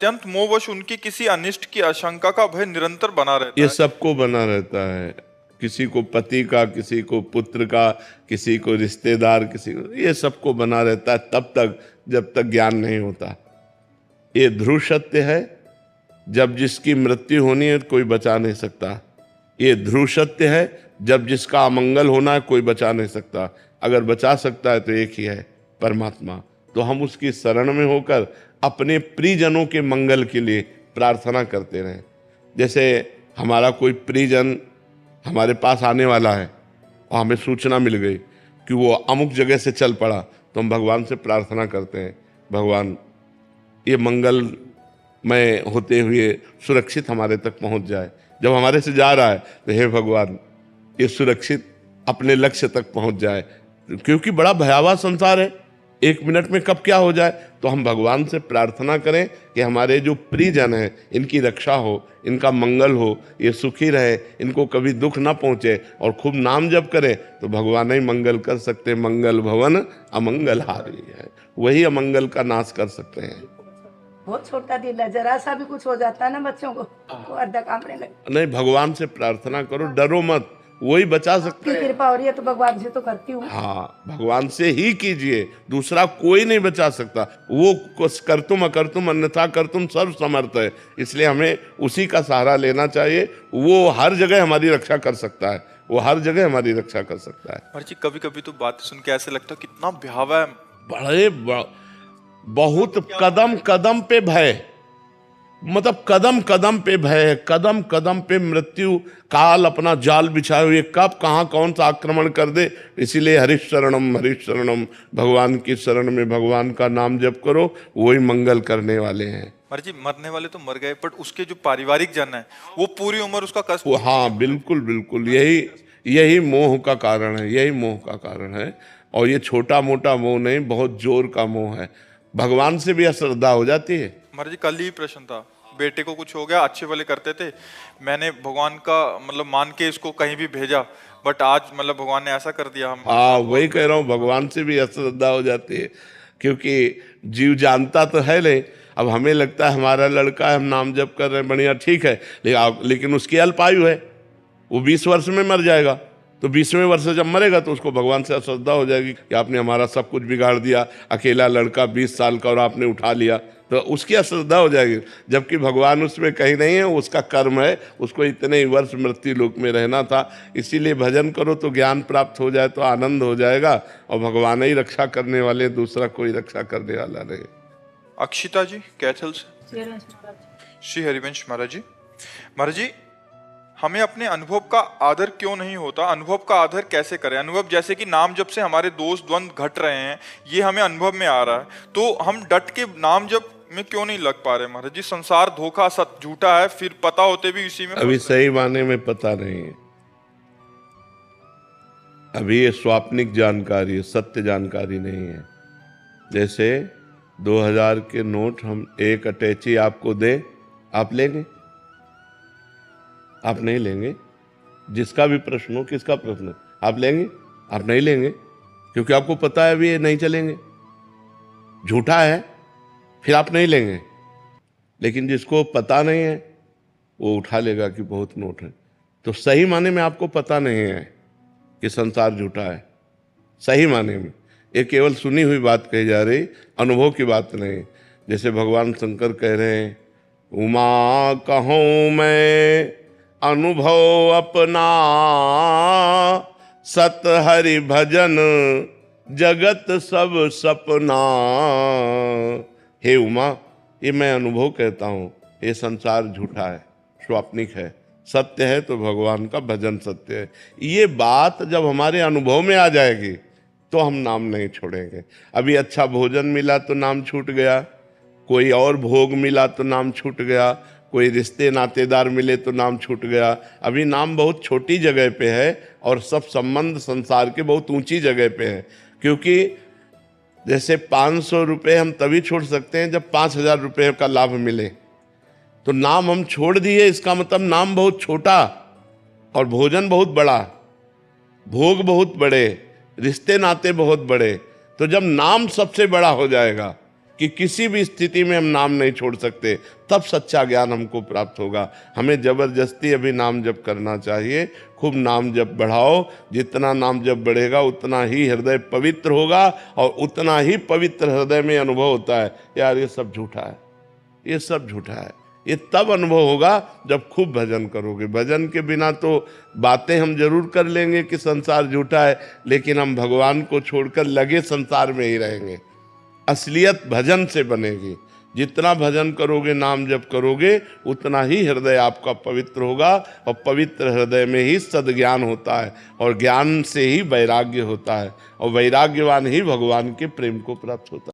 अत्यंत मोहवश उनकी किसी अनिष्ट की आशंका का भय निरंतर बना रहता ये है। सबको बना रहता है, किसी को पति का, किसी को पुत्र का, किसी को रिश्तेदार, किसी को, ये सबको बना रहता है तब तक जब तक ज्ञान नहीं होता। ये ध्रुव सत्य है, जब जिसकी मृत्यु होनी है कोई बचा नहीं सकता। ये ध्रुव सत्य है, जब जिसका अमंगल होना है कोई बचा नहीं सकता। अगर बचा सकता है तो एक ही है, परमात्मा। तो हम उसकी शरण में होकर अपने प्रियजनों के मंगल के लिए प्रार्थना करते रहें। जैसे हमारा कोई प्रियजन हमारे पास आने वाला है और हमें सूचना मिल गई कि वो अमुक जगह से चल पड़ा, तो हम भगवान से प्रार्थना करते हैं, भगवान ये मंगल में होते हुए सुरक्षित हमारे तक पहुंच जाए। जब हमारे से जा रहा है तो हे भगवान ये सुरक्षित अपने लक्ष्य तक पहुंच जाए, क्योंकि बड़ा भयावह संसार है, एक मिनट में कब क्या हो जाए। तो हम भगवान से प्रार्थना करें कि हमारे जो प्रियजन हैं इनकी रक्षा हो, इनका मंगल हो, ये सुखी रहे, इनको कभी दुख ना पहुंचे, और खूब नाम जप करें तो भगवान ही मंगल कर सकते। मंगल भवन अमंगल हारी है, वही अमंगल का नाश कर सकते हैं। बहुत छोटा दिल है, जरा सा भी कुछ हो जाता है ना बच्चों को तो अर्धा कांपने लगता। नहीं, भगवान से प्रार्थना करो, डरो मत, वही बचा सकते हैं। कृपा हो रही है तो भगवान से तो करती हूँ। हाँ, भगवान से ही कीजिए, दूसरा कोई नहीं बचा सकता। वो कर्तुम अकर्तुम अन्यथा कर्तुम सर्व समर्थ है, इसलिए हमें उसी का सहारा लेना चाहिए। वो हर जगह हमारी रक्षा कर सकता है, वो हर जगह हमारी रक्षा कर सकता है। महाराज जी कभी कभी तो बात सुन के ऐसे लगता है कितना भयावह है। बहुत कदम कदम पे भय, मतलब कदम कदम पे भय है, कदम कदम पे मृत्यु काल अपना जाल बिछाए हुए कब कहाँ कौन सा आक्रमण कर दे। इसीलिए हरिश शरणम, भगवान की शरण में भगवान का नाम जप करो, वही मंगल करने वाले हैं। महाराज जी मरने वाले तो मर गए, बट उसके जो पारिवारिक जन है वो पूरी उम्र उसका कष्ट। हाँ बिल्कुल बिल्कुल, यही मोह का कारण है, यही मोह का कारण है। और ये छोटा मोटा मोह नहीं, बहुत जोर का मोह है। भगवान से भी अश्रद्धा हो जाती है। महाराज जी कल ही प्रश्न था, बेटे को कुछ हो गया, अच्छे वाले करते थे, मैंने भगवान का मतलब मान के इसको कहीं भी भेजा, बट आज मतलब भगवान ने ऐसा कर दिया। हम हाँ वही कह रहा हूँ, भगवान से भी अश्रद्धा हो जाती है, क्योंकि जीव जानता तो है नहीं। अब हमें लगता है हमारा लड़का है, हम नाम जप कर रहे हैं, बढ़िया ठीक है, लेकिन उसकी अल्पायु है, वो 20 वर्ष में मर जाएगा। तो 20वें वर्ष जब मरेगा तो उसको भगवान से अश्रद्धा हो जाएगी कि आपने हमारा सब कुछ बिगाड़ दिया, अकेला लड़का 20 साल का और आपने उठा लिया, तो उसकी अश्रद्धा हो जाएगी। जबकि भगवान उसमें कहीं नहीं है, उसका कर्म है, उसको इतने ही वर्ष मृत्यु लोक में रहना था। इसीलिए भजन करो तो ज्ञान प्राप्त हो जाए तो आनंद हो जाएगा, और भगवान ही रक्षा करने वाले, दूसरा कोई रक्षा करने वाला नहीं। अक्षिता जी कैथल से। श्री हरिवंश महाराज जी, महाराज जी हमें अपने अनुभव का आदर क्यों नहीं होता, अनुभव का आदर कैसे करें? अनुभव जैसे कि नाम जप से हमारे दोष द्वंद्व घट रहे हैं, ये हमें अनुभव में आ रहा है, तो हम डट के नाम जप में क्यों नहीं लग पा रहे? महाराज जी संसार धोखा सत झूठा है, फिर पता होते भी इसी में अभी सही माने में पता नहीं है, अभी ये स्वाप्निक जानकारी है, सत्य जानकारी नहीं है। जैसे 2000 के नोट हम एक अटैची आपको दें, आप लेंगे? आप नहीं लेंगे। जिसका भी प्रश्न हो, किसका प्रश्न है, आप लेंगे? आप नहीं लेंगे, क्योंकि आपको पता है अभी ये नहीं चलेंगे, झूठा है, फिर आप नहीं लेंगे। लेकिन जिसको पता नहीं है वो उठा लेगा कि बहुत नोट है। तो सही माने में आपको पता नहीं है कि संसार झूठा है, सही माने में। ये केवल सुनी हुई बात कही जा रही, अनुभव की बात नहीं। जैसे भगवान शंकर कह रहे हैं, उमा कहूँ मैं अनुभव अपना, सत हरि भजन जगत सब सपना। हे उमा, ये मैं अनुभव कहता हूँ, ये संसार झूठा है, स्वाप्निक है, सत्य है तो भगवान का भजन सत्य है। ये बात जब हमारे अनुभव में आ जाएगी तो हम नाम नहीं छोड़ेंगे। अभी अच्छा भोजन मिला तो नाम छूट गया, कोई और भोग मिला तो नाम छूट गया, कोई रिश्ते नातेदार मिले तो नाम छूट गया। अभी नाम बहुत छोटी जगह पे है और सब संबंध संसार के बहुत ऊंची जगह पे है। क्योंकि जैसे 500 रुपये हम तभी छोड़ सकते हैं जब 5000 रुपये का लाभ मिले, तो नाम हम छोड़ दिए, इसका मतलब नाम बहुत छोटा और भोजन बहुत बड़ा, भोग बहुत बड़े, रिश्ते नाते बहुत बड़े। तो जब नाम सबसे बड़ा हो जाएगा कि किसी भी स्थिति में हम नाम नहीं छोड़ सकते, तब सच्चा ज्ञान हमको प्राप्त होगा। हमें जबरदस्ती अभी नाम जप करना चाहिए। खूब नाम जप बढ़ाओ, जितना नाम जप बढ़ेगा उतना ही हृदय पवित्र होगा, और उतना ही पवित्र हृदय में अनुभव होता है यार ये सब झूठा है, ये सब झूठा है। ये तब अनुभव होगा जब खूब भजन करोगे। भजन के बिना तो बातें हम जरूर कर लेंगे कि संसार झूठा है, लेकिन हम भगवान को छोड़कर लगे संसार में ही रहेंगे। असलियत भजन से बनेगी। जितना भजन करोगे, नाम जप करोगे, उतना ही हृदय आपका पवित्र होगा, और पवित्र हृदय में ही सद्ज्ञान होता है, और ज्ञान से ही वैराग्य होता है, और वैराग्यवान ही भगवान के प्रेम को प्राप्त होता है।